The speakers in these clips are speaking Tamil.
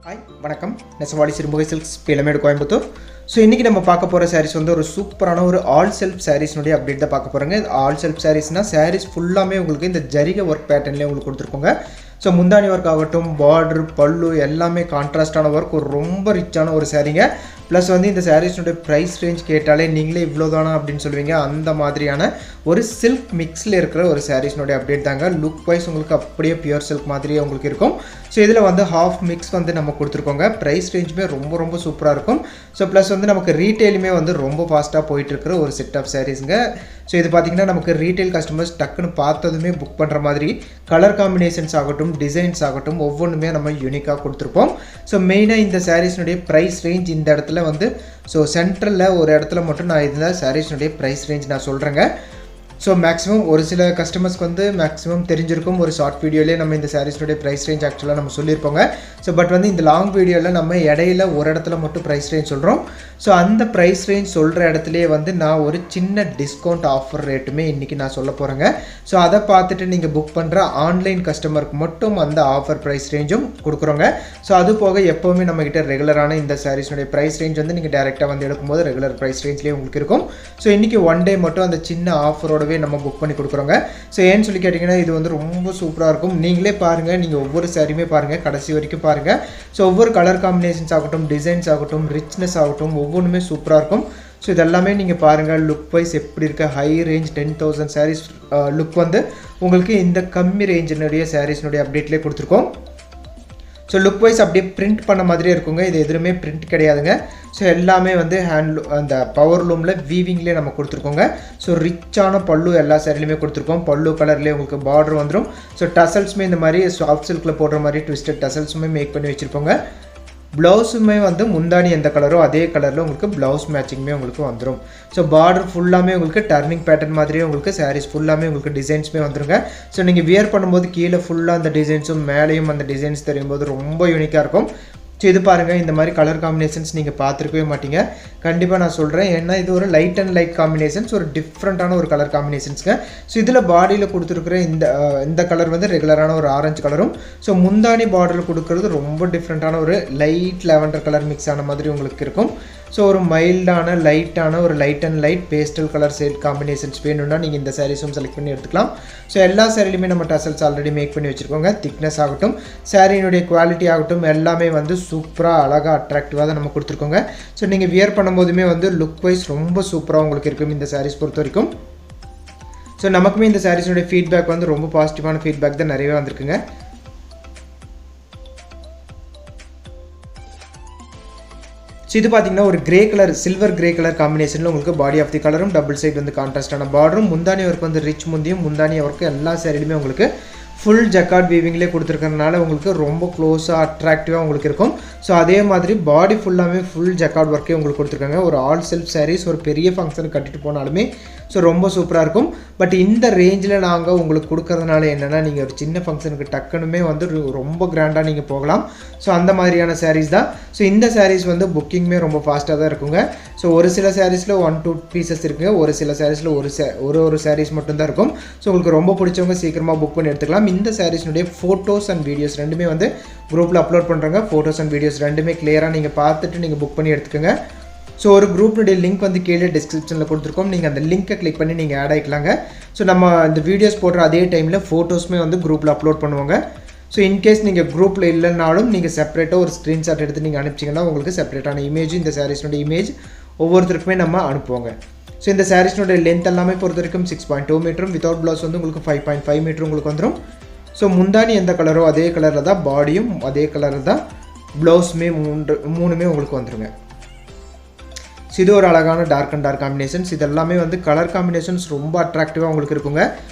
ஹாய் வணக்கம். நெசவாடி சிறுமுகை சில்க்ஸ் பிளமேடு கோயம்புத்தூர். ஸோ இன்றைக்கி நம்ம பார்க்க போகிற சாரீஸ் வந்து ஒரு சூப்பரான ஒரு ஆல் செல்ஃப் சாரீஸ்னுடைய அப்டேட் தான் பார்க்க போகிறோங்க. ஆல் செல்ஃப் சாரீஸ்னால் சாரீஸ் ஃபுல்லாமே உங்களுக்கு இந்த ஜரிகை ஒர்க் பேட்டர்ன்லேயே உங்களுக்கு கொடுத்துருக்கோங்க. ஸோ முந்தானி ஒர்க் ஆகட்டும், பார்டர், பல்லு எல்லாமே கான்ட்ராஸ்டான ஒர்க், ஒரு ரொம்ப ரிச்சான ஒரு சாரீங்க. ப்ளஸ் வந்து இந்த சாரீஸ்னுடைய ப்ரைஸ் ரேஞ்ச் கேட்டாலே நீங்களே இவ்வளோதானா அப்படின்னு சொல்லுவீங்க. அந்த மாதிரியான ஒரு சில்க் மிக்ஸில் இருக்கிற ஒரு சாரீஸ்னுடைய அப்டேட் தாங்க. லுக் வைஸ் உங்களுக்கு அப்படியே பியூர் சில்க் மாதிரியே உங்களுக்கு இருக்கும். ஸோ இதில் வந்து ஹாஃப் மிக்ஸ் வந்து நம்ம கொடுத்துருக்கோங்க. ப்ரைஸ் ரேஞ்சுமே ரொம்ப சூப்பராக இருக்கும். ஸோ ப்ளஸ் வந்து நமக்கு ரீட்டெயிலுமே வந்து ரொம்ப ஃபாஸ்ட்டாக போயிட்டுருக்கிற ஒரு செட் ஆஃப் சாரீஸுங்க. ஸோ இது பார்த்திங்கன்னா நமக்கு ரீட்டெயில் கஸ்டமர்ஸ் டக்குன்னு பார்த்ததுமே புக் பண்ணுற மாதிரி கலர் காம்பினேஷன்ஸ் ஆகட்டும், டிசைன்ஸ் ஆகட்டும் ஒவ்வொன்றுமே நம்ம யூனிக்காக கொடுத்துருப்போம். ஸோ மெயினாக இந்த சாரீஸ்னுடைய ப்ரைஸ் ரேஞ்ச் இந்த இடத்துல வந்து ஸோ சென்ட்ரலில் ஒரு இடத்துல மட்டும் நான் இந்த சாரீஸ்னுடைய ப்ரைஸ் ரேஞ்ச் நான் சொல்கிறேங்க. ஸோ மேக்ஸிமம் ஒரு சில கஸ்டமர்ஸ்க்கு வந்து மேக்ஸிமம் தெரிஞ்சிருக்கும். ஒரு ஷார்ட் வீடியோலேயே நம்ம இந்த சாரீஸ்னுடைய ப்ரைஸ் ரேஞ்ச் ஆக்சுவலாக நம்ம சொல்லியிருப்போங்க. ஸோ பட் வந்து இந்த லாங் வீடியோவில் நம்ம இடையில ஒரு இடத்துல மட்டும் ப்ரைஸ் ரேஞ்ச் சொல்கிறோம். ஸோ அந்த ப்ரைஸ் ரேஞ்ச் சொல்கிற இடத்துலையே வந்து நான் ஒரு சின்ன டிஸ்கவுண்ட் ஆஃபர் ரேட்டுமே இன்றைக்கி நான் சொல்ல போகிறேங்க. ஸோ அதை பார்த்துட்டு நீங்கள் புக் பண்ணுற ஆன்லைன் கஸ்டமருக்கு மட்டும் அந்த ஆஃபர் ப்ரைஸ் ரேஞ்சும் கொடுக்குறோங்க. ஸோ அது போக எப்போவுமே நம்மக்கிட்ட ரெகுலரான இந்த சாரீஸ்னுடைய ப்ரைஸ் ரேஞ்ச் வந்து நீங்கள் டேரெக்டாக வந்து எடுக்கும்போது ரெகுலர் ப்ரைஸ் ரேஞ்ச்லேயே உங்களுக்கு இருக்கும். ஸோ இன்றைக்கி ஒன் டே மட்டும் அந்த சின்ன ஆஃபரோட நம்ம புக் பண்ணி கொடுக்குறோங்க. ஸோ ஏன்னு சொல்லி கேட்டிங்கன்னா இது வந்து ரொம்ப சூப்பராக இருக்கும். நீங்களே பாருங்கள், நீங்கள் ஒவ்வொரு சாரியுமே பாருங்கள், கடைசி வரைக்கும் பாருங்கள். ஸோ ஒவ்வொரு கலர் காம்பினேஷன்ஸ் ஆகட்டும், டிசைன்ஸ் ஆகட்டும், ரிச்னஸ் ஆகட்டும் ஒவ்வொன்றுமே சூப்பராக இருக்கும். ஸோ இதெல்லாமே நீங்கள் பாருங்கள். லுக் வைஸ் எப்படி இருக்க ஹை ரேஞ்ச் 10,000 சாரீஸ் லுக் வந்து உங்களுக்கு இந்த கம்மி ரேஞ்சினுடைய சாரீஸ்னுடைய அப்டேட்லேயே கொடுத்துருக்கோம். ஸோ லுக் வைஸ் அப்படியே பிரிண்ட் பண்ண மாதிரியே இருக்குங்க. இது எதுவுமே பிரிண்ட் கிடையாதுங்க. ஸோ எல்லாமே வந்து அந்த பவர் லூமில் வீவிங்லேயே நம்ம கொடுத்துருக்கோங்க. ஸோ ரிச்சான பல்லு எல்லா சாரிலையுமே கொடுத்துருக்கோம். பல்லு கலர்லேயே உங்களுக்கு பார்டர் வந்துடும். ஸோ டசல்ஸுமே இந்த மாதிரி சாஃப்ட் சில்கில் போடுற மாதிரி ட்விஸ்டட் டசல்ஸுமே மேக் பண்ணி வச்சுருப்போங்க. ப்ளவுஸுமே வந்து முந்தானி எந்த கலரோ அதே கலரில் உங்களுக்கு ப்ளவுஸ் மேட்சிங்குமே உங்களுக்கு வந்துடும். ஸோ பார்டர் ஃபுல்லாமே உங்களுக்கு டர்னிங் பேட்டர்ன் மாதிரியே உங்களுக்கு சாரீஸ் ஃபுல்லாமே உங்களுக்கு டிசைன்ஸுமே வந்துருங்க. ஸோ நீங்கள் வியர் பண்ணும்போது கீழே ஃபுல்லாக அந்த டிசைன்ஸும் மேலேயும் அந்த டிசைன்ஸ் தெரியும்போது ரொம்ப யூனிக்காக இருக்கும். ஸோ இது பாருங்கள், இந்த மாதிரி கலர் காம்பினேஷன்ஸ் நீங்கள் பார்த்துருக்கவே மாட்டீங்க. கண்டிப்பாக நான் சொல்கிறேன், ஏன்னா இது ஒரு லைட் அண்ட் லைட் காம்பினேஷன்ஸ், ஒரு டிஃப்ரெண்ட்டான ஒரு கலர் காம்பினேஷன்ஸுங்க. ஸோ இதில் பாடியில் கொடுத்துருக்குற இந்த கலர் வந்து ரெகுலரான ஒரு ஆரஞ்சு கலரும், ஸோ முந்தானி பார்டரில் கொடுக்குறது ரொம்ப டிஃப்ரெண்ட்டான ஒரு லைட் லாவெண்டர் கலர் மிக்ஸ் ஆன மாதிரி உங்களுக்கு இருக்கும். ஸோ ஒரு மைல்டான லைட்டான ஒரு light and light pastel colour shade combinations வேணும்னா நீங்கள் இந்த சாரீஸும் செலக்ட் பண்ணி எடுத்துக்கலாம். ஸோ எல்லா சாரிலையுமே நம்ம டசல்ஸ் ஆல்ரெடி மேக் பண்ணி வச்சுருக்கோங்க. திக்னஸ் ஆகட்டும், சாரியினுடைய குவாலிட்டி ஆகட்டும் எல்லாமே வந்து சூப்பராக அழகாக அட்ராக்டிவாக தான் நம்ம கொடுத்துருக்கோங்க. ஸோ நீங்கள் வியர் பண்ணும்போதுமே வந்து லுக் வைஸ் ரொம்ப சூப்பராக உங்களுக்கு இருக்கும் இந்த சாரீஸ் பொறுத்த வரைக்கும். ஸோ நமக்குமே இந்த சாரீஸுடைய ஃபீட்பேக் வந்து ரொம்ப பாசிட்டிவான ஃபீட்பேக் தான் நிறையவே வந்திருக்குங்க. ஸோ இது பார்த்தீங்கன்னா ஒரு grey colour silver grey colour காம்பினேஷனில் உங்களுக்கு பாடி ஆஃப் தி கலரும் டபுள் சைடு வந்து கான்ட்ராஸ்டான பார்டரும், முந்தானி ஒர்க் வந்து ரிச் முந்தியும், முந்தானி ஒர்க்கு எல்லா சாரிலுமே உங்களுக்கு ஃபுல் ஜக்கார்ட் வீவிங்லேயே கொடுத்துருக்கறனால உங்களுக்கு ரொம்ப க்ளோஸாக அட்ராக்டிவாக உங்களுக்கு இருக்கும். ஸோ அதே மாதிரி பாடி ஃபுல்லாமே ஃபுல் ஜக்கார்ட் ஒர்க்கே உங்களுக்கு கொடுத்துருக்காங்க. ஒரு ஆல் செல்ஃப் சாரீஸ் ஒரு பெரிய ஃபங்க்ஷனுக்கு கட்டிட்டு போனாலுமே ஸோ ரொம்ப சூப்பராக இருக்கும். பட் இந்த ரேஞ்சில் நாங்கள் உங்களுக்கு கொடுக்கறதுனால என்னென்னா நீங்கள் ஒரு சின்ன ஃபங்க்ஷனுக்கு டக்குனுமே வந்து ரொம்ப கிராண்டாக நீங்கள் போகலாம். ஸோ அந்த மாதிரியான சாரீஸ் தான். ஸோ இந்த சாரீஸ் வந்து புக்கிங்குமே ரொம்ப ஃபாஸ்ட்டாக தான் இருக்குங்க. ஸோ ஒரு சில சாரீஸில் 1-2 பீசஸ் இருக்குங்க, ஒரு சில சாரீஸில் ஒரு சாரீஸ் மட்டும்தான் இருக்கும். ஸோ உங்களுக்கு ரொம்ப பிடிச்சவங்க சீக்கிரமாக புக் பண்ணி எடுத்துக்கலாம். இந்த சாரீஸ்னுடைய ஃபோட்டோஸ் அண்ட் வீடியோஸ் ரெண்டுமே வந்து குரூப்பில் அப்லோட் பண்ணுறாங்க. ஃபோட்டோஸ் அண்ட் வீடியோஸ் ரெண்டுமே கிளியராக நீங்கள் பார்த்துட்டு நீங்கள் புக் பண்ணி எடுத்துக்கோங்க. ஸோ ஒரு குரூப்னுடைய லிங்க் வந்து கீழே டிஸ்கிரிப்ஷனில் கொடுத்துருக்கோம். நீங்கள் அந்த லிங்க்கை கிளிக் பண்ணி நீங்கள் ஆட் ஆகிக்கலாங்க. ஸோ நம்ம இந்த வீடியோஸ் போடுற அதே டைமில் ஃபோட்டோஸுமே வந்து குரூப்பில் அப்லோட் பண்ணுவாங்க. ஸோ இன்கேஸ் நீங்கள் குரூப்பில் இல்லைனாலும் நீங்கள் செப்பரேட்டாக ஒரு ஸ்க்ரீன்ஷாட் எடுத்து நீங்கள் அனுப்பிச்சிங்கன்னா உங்களுக்கு செப்பரேட்டான இமேஜ், இந்த சாரீஸ்னுடைய இமேஜ் ஒவ்வொருத்தருக்குமே நம்ம அனுப்புவோங்க. ஸோ இந்த சாரீஸ்னுடைய லென்த் எல்லாமே பொறுத்த வரைக்கும் 6.2 மீட்டரும், வித்தவுட் ப்ளவுஸ் வந்து உங்களுக்கு 5.5 மீட்டர் உங்களுக்கு வந்துடும். ஸோ முந்தானி எந்த கலரோ அதே கலரில் தான் பாடியும் அதே கலரில் தான் ப்ளவுஸுமே மூணுமே உங்களுக்கு வந்துடுங்க. ஸோ இது ஒரு அழகான டார்க் அண்ட் டார்க் காம்பினேஷன்ஸ். இது எல்லாமே வந்து கலர் காம்பினேஷன்ஸ் ரொம்ப அட்ராக்டிவாக உங்களுக்கு இருக்குங்க.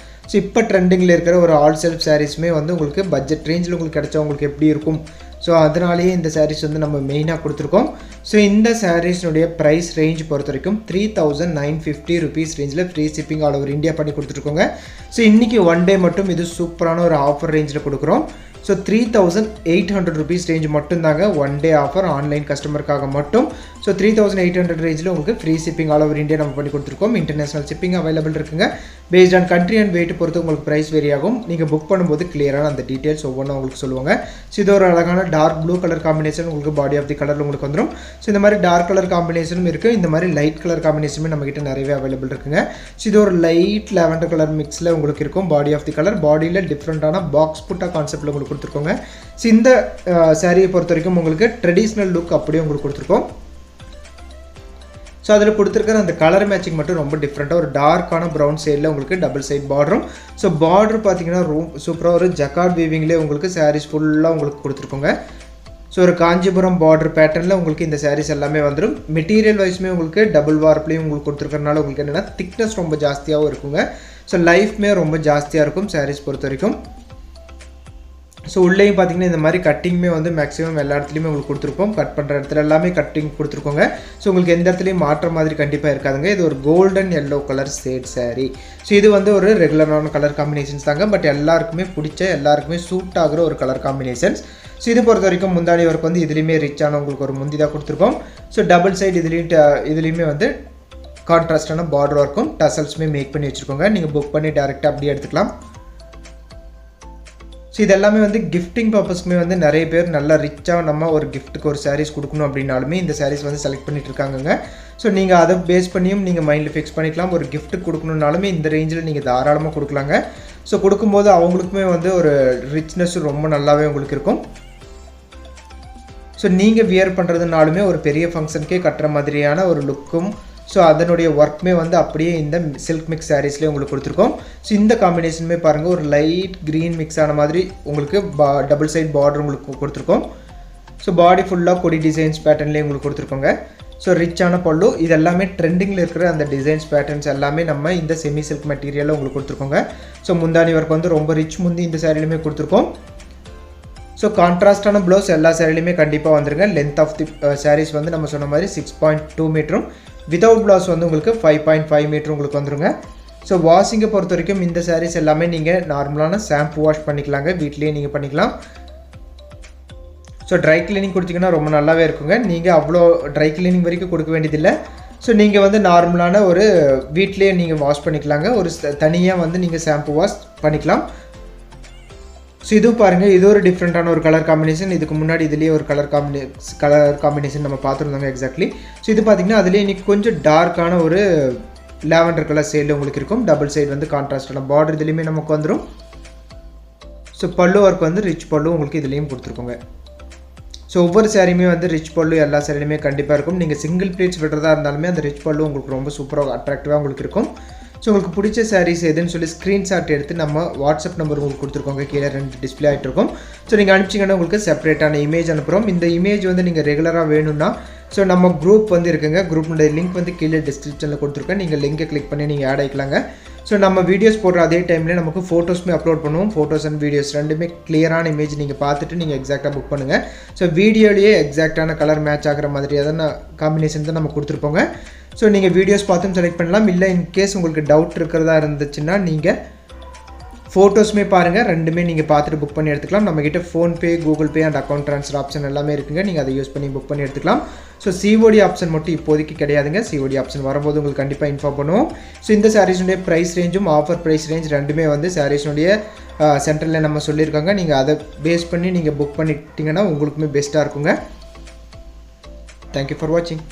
ஸோ இப்போ ட்ரெண்டிங்கில் இருக்கிற ஒரு ஆல் செல்ஃப் சாரீஸுமே வந்து உங்களுக்கு பட்ஜெட் ரேஞ்சில் உங்களுக்கு கிடைச்சா உங்களுக்கு எப்படி இருக்கும். ஸோ அதனாலேயே இந்த சாரீஸ் வந்து நம்ம மெயினாக கொடுத்துருக்கோம். ஸோ இந்த சாரீஸ்னுடைய ப்ரைஸ் ரேஞ்ச் பொறுத்த வரைக்கும் 3,950 ருபீஸ் ரேஞ்சில் free shipping all over India பண்ணி கொடுத்துருக்கோங்க. ஸோ இன்றைக்கி ஒன் டே மட்டும் இது சூப்பரான ஒரு ஆஃபர் ரேஞ்சில் கொடுக்குறோம். ஸோ 3,800 ருபீஸ் ரேஞ்ச் மட்டும்தாங்க ஒன் டே ஆஃபர் ஆன்லைன் கஸ்டமருக்காக மட்டும். ஸோ 3,800 ரேஞ்சில் உங்களுக்கு free shipping all over India நம்ம பண்ணி கொடுத்துருக்கோம். இன்டர்நேஷனல் ஷிப்பிங் அவைலபிள் இருக்குங்க. Based on country and weight பொறுத்து உங்களுக்கு ப்ரைஸ் வேரி ஆகும். நீங்கள் புக் பண்ணும்போது கிளியரான அந்த டீட்டெயில்ஸ் ஒவ்வொன்றும் உங்களுக்கு சொல்லுவாங்க. ஸோ இது ஒரு அழகான டார்க் ப்ளூ கலர் காம்பினேஷன் உங்களுக்கு பாடி ஆஃப் தி கலர் உங்களுக்கு வந்துடும். ஸோ இந்த மாதிரி டார்க் கலர் காம்பினேஷனும் இருக்குது, இந்த மாதிரி லைட் கலர் காம்பினேஷனுமே நம்மகிட்ட நிறையவே அவைலபிள் இருக்குங்க. ஸோ இது ஒரு லைட் லாவெண்டர் கலர் மிக்ஸில் உங்களுக்கு இருக்கும் பாடி ஆஃப் தி கலர். பாடியில் டிஃப்ரெண்ட்டான பாக்ஸ் புட்டா கான்செப்ட்டில் உங்களுக்கு கொடுத்துருக்கோங்க. ஸோ இந்த சாரியை பொறுத்த வரைக்கும் உங்களுக்கு ட்ரெடிஷ்னல் லுக் அப்படியே உங்களுக்கு கொடுத்துருக்கோம். ஸோ அதில் கொடுத்துருக்கிற அந்த கலர் மேட்சிங் மட்டும் ரொம்ப டிஃப்ரெண்ட்டாக ஒரு டார்க்கான ப்ரௌன் சைடில் உங்களுக்கு டபுள் சைட் பார்டரும். ஸோ பார்டர் பார்த்தீங்கன்னா சூப்பராக ஒரு ஜக்கார்ட் வீவிங்லேயே உங்களுக்கு சாரீஸ் ஃபுல்லாக உங்களுக்கு கொடுத்துருக்கோங்க. ஸோ ஒரு காஞ்சிபுரம் பார்டர் பேட்டர்னில் உங்களுக்கு இந்த சாரீஸ் எல்லாமே வந்துடும். மெட்டீரியல் வைஸுமே உங்களுக்கு டபுள் வார்ப்லேயும் உங்களுக்கு கொடுத்துருக்கறனால உங்களுக்கு என்னென்னா திக்னஸ் ரொம்ப ஜாஸ்தியாகவும் இருக்குங்க. ஸோ லைஃப்மே ரொம்ப ஜாஸ்தியாக இருக்கும் சாரீஸ் பொறுத்த வரைக்கும். ஸோ உள்ளேயும் பார்த்தீங்கன்னா இந்த மாதிரி கட்டிங்குமே வந்து மேக்ஸிமம் எல்லா இடத்துலையுமே உங்களுக்கு கொடுத்துருப்போம். கட் பண்ணுற இடத்துல எல்லாமே கட்டிங் கொடுத்துருக்கோங்க. ஸோ உங்களுக்கு எந்த இடத்துலையும் மாற்ற மாதிரி கண்டிப்பாக இருக்காதுங்க. இது ஒரு golden yellow colour shade sari. So இது வந்து ஒரு ரெகுலரான கலர் காம்பினேஷன்ஸ் தாங்க, பட் எல்லாருக்குமே பிடிச்ச எல்லாருக்குமே சூட் ஆகிற ஒரு கலர் காம்பினேஷன்ஸ். ஸோ இது பொறுத்த வரைக்கும் முந்தானி ஒர்க் வந்து இதுலேயுமே ரிச்சான உங்களுக்கு ஒரு முந்தி தான் கொடுத்துருக்கோம். ஸோ டபுள் சைடு இதுலேயுமே வந்து கான்ட்ராஸ்டான பார்டர் ஒர்க்கும் டசல்ஸுமே மேக் பண்ணி வச்சுருக்கோங்க. நீங்கள் புக் பண்ணி டேரெக்டாக அப்படியே எடுத்துக்கலாம். ஸோ இதெல்லாமே வந்து கிஃப்டிங் பர்பஸ்க்குமே வந்து நிறைய பேர் நல்லா ரிச்சாக நம்ம ஒரு கிஃப்ட்டுக்கு ஒரு சாரீஸ் கொடுக்கணும் அப்படின்னாலுமே இந்த சாரீஸ் வந்து செலக்ட் பண்ணிட்டு இருக்காங்க. ஸோ நீங்கள் அதை பேஸ் பண்ணியும் நீங்கள் மைண்டில் ஃபிக்ஸ் பண்ணிக்கலாம். ஒரு கிஃப்ட்டுக்கு கொடுக்கணுன்னாலுமே இந்த ரேஞ்சில் நீங்கள் தாராளமாக கொடுக்கலாங்க. ஸோ கொடுக்கும்போது அவங்களுக்குமே வந்து ஒரு ரிச்னஸ் ரொம்ப நல்லாவே உங்களுக்கு இருக்கும். ஸோ நீங்கள் வியர் பண்ணுறதுனாலுமே ஒரு பெரிய ஃபங்க்ஷனுக்கே கட்டுற மாதிரியான ஒரு லுக்கும் ஸோ அதனுடைய ஒர்க்குமே வந்து அப்படியே இந்த சில்க் மிக்ஸ் சாரீஸ்லேயே உங்களுக்கு கொடுத்துருக்கோம். ஸோ இந்த காம்பினேஷனுமே பாருங்கள் ஒரு லைட் க்ரீன் மிக்ஸ் ஆன மாதிரி உங்களுக்கு டபுள் சைட் பார்டர் உங்களுக்கு கொடுத்துருக்கோம். ஸோ பாடி ஃபுல்லாக கொடி டிசைன்ஸ் பேட்டர்ன்லேயே உங்களுக்கு கொடுத்துருக்கோங்க. ஸோ ரிச்சான பல்லு இது எல்லாமே ட்ரெண்டிங்கில் இருக்கிற அந்த டிசைன்ஸ் பேட்டர்ன்ஸ் எல்லாமே நம்ம இந்த செமி சில்க் மெட்டீரியலில் உங்களுக்கு கொடுத்துருக்கோங்க. ஸோ முந்தானி ஒர்க் வந்து ரொம்ப ரிச் முந்தி இந்த சாரிலையுமே கொடுத்துருக்கோம். ஸோ கான்ட்ராஸ்டான ப்ளவுஸ் எல்லா சாரிலையுமே கண்டிப்பாக வந்துருங்க. லென்த் ஆஃப் தி சாரீஸ் வந்து நம்ம சொன்ன மாதிரி 6.2 மீட்டரும் வித்தவுட் ப்ளவுஸ் வந்து உங்களுக்கு 5.5 மீட்டர் உங்களுக்கு வந்துருங்க. ஸோ வாஷிங்கை பொறுத்த வரைக்கும் இந்த சாரீஸ் எல்லாமே நீங்கள் நார்மலான ஷாம்பு வாஷ் பண்ணிக்கலாங்க, வீட்லேயே நீங்கள் பண்ணிக்கலாம். ஸோ ட்ரை கிளீனிங் கொடுத்தீங்கன்னா ரொம்ப நல்லாவே இருக்குங்க. நீங்கள் அவ்வளோ ட்ரை கிளீனிங் வரைக்கும் கொடுக்க வேண்டியதில்லை. ஸோ நீங்கள் வந்து நார்மலான ஒரு வீட்லேயே நீங்கள் வாஷ் பண்ணிக்கலாங்க. ஒரு தனியாக வந்து நீங்கள் ஷாம்பு வாஷ் பண்ணிக்கலாம். ஸோ இது பாருங்கள், இது ஒரு டிஃப்ரெண்ட்டான ஒரு கலர் காம்பினேஷன். இதுக்கு முன்னாடி இதுலேயே ஒரு கலர் காம்பினேஷன் நம்ம பார்த்துருந்தாங்க எக்ஸாக்ட்லி. ஸோ இது பார்த்திங்கன்னா அதுலேயே இன்றைக்கி கொஞ்சம் டார்க்கான ஒரு லாவெண்டர் கலர் சைடில் உங்களுக்கு இருக்கும். டபுள் சைடு வந்து கான்ட்ராஸ்டான பார்டர் இதுலேயுமே நமக்கு வந்துடும். ஸோ பல்லு ஒர்க் வந்து ரிச் பல்லு உங்களுக்கு இதுலேயும் கொடுத்துருக்கோங்க. ஸோ ஒவ்வொரு சாரியுமே வந்து ரிச் பல்லு எல்லா சாரியுமே கண்டிப்பாக இருக்கும். நீங்கள் சிங்கிள் ப்ளீட்ஸ் விடுறதா இருந்தாலுமே அந்த ரிச் பல்லு உங்களுக்கு ரொம்ப சூப்பராக அட்ராக்டிவாக உங்களுக்கு இருக்கும். ஸோ உங்களுக்கு பிடிச்ச சாரீஸ் எதுன்னு சொல்லி ஸ்க்ரீன்ஷாட் எடுத்து நம்ம வாட்ஸ்அப் நம்பர் உங்களுக்கு கொடுத்துருக்கோங்க, கீழே 2 டிஸ்பிளே ஆகிட்டு இருக்கும். ஸோ நீங்கள் அனுப்பிச்சிங்கன்னா உங்களுக்கு செப்பரேட்டான இமேஜ் அனுப்புகிறோம். இந்த இமேஜ் வந்து நீங்கள் ரெகுலராக வேணும்னா ஸோ நம்ம குரூப் வந்து இருக்குங்க, குரூப்னுடைய லிங்க் வந்து கீழே டிஸ்கிரிப்ஷனில் கொடுத்துருக்கேன். நீங்கள் லிங்கை கிளிக் பண்ணி நீங்கள் ஆட் ஆகிக்கலாங்க. ஸோ நம்ம வீடியோஸ் போடுற அதே டைமில் நமக்கு ஃபோட்டோஸுமே அப்லோட் பண்ணுவோம். ஃபோட்டோஸ் அண்ட் வீடியோஸ் ரெண்டுமே கிளியரான இமேஜ் நீங்கள் பார்த்துட்டு நீங்கள் எக்ஸாக்டாக புக் பண்ணுங்கள். ஸோ வீடியோலேயே எக்ஸாக்டான கலர் மேட்ச் ஆகிற மாதிரியான காம்பினேஷன் தான் நம்ம கொடுத்துருப்போங்க. ஸோ நீங்கள் வீடியோஸ் பார்த்தும் செலக்ட் பண்ணலாம். இல்லை இன்கேஸ் உங்களுக்கு டவுட் இருக்கிறதா இருந்துச்சுன்னா நீங்கள் ஃபோட்டோஸுமே பாருங்கள், ரெண்டுமே நீங்கள் பார்த்துட்டு புக் பண்ணி எடுத்துக்கலாம். நம்மக்கிட்ட PhonePe, Google pay and account transfer option எல்லாமே இருக்குங்க. நீங்கள் அதை யூஸ் பண்ணி புக் பண்ணி எடுத்துக்கலாம். ஸோ சிஓடி ஆப்ஷன் மட்டும் இப்போதைக்கு கிடையாதுங்க. சிஓடி ஆப்ஷன் வரும்போது உங்களுக்கு கண்டிப்பாக இன்ஃபார்ம் பண்ணுவோம். ஸோ இந்த சாரீஸுடைய ப்ரைஸ் ரேஞ்சும் ஆஃபர் ப்ரைஸ் ரேஞ்ச் ரெண்டுமே வந்து சாரீஸுடைய சென்டரில் நம்ம சொல்லியிருக்காங்க. நீங்கள் அதை பேஸ் பண்ணி நீங்கள் புக் பண்ணிட்டீங்கன்னா உங்களுக்குமே பெஸ்ட்டாக இருக்குங்க. தேங்க்யூ ஃபார் வாட்சிங்.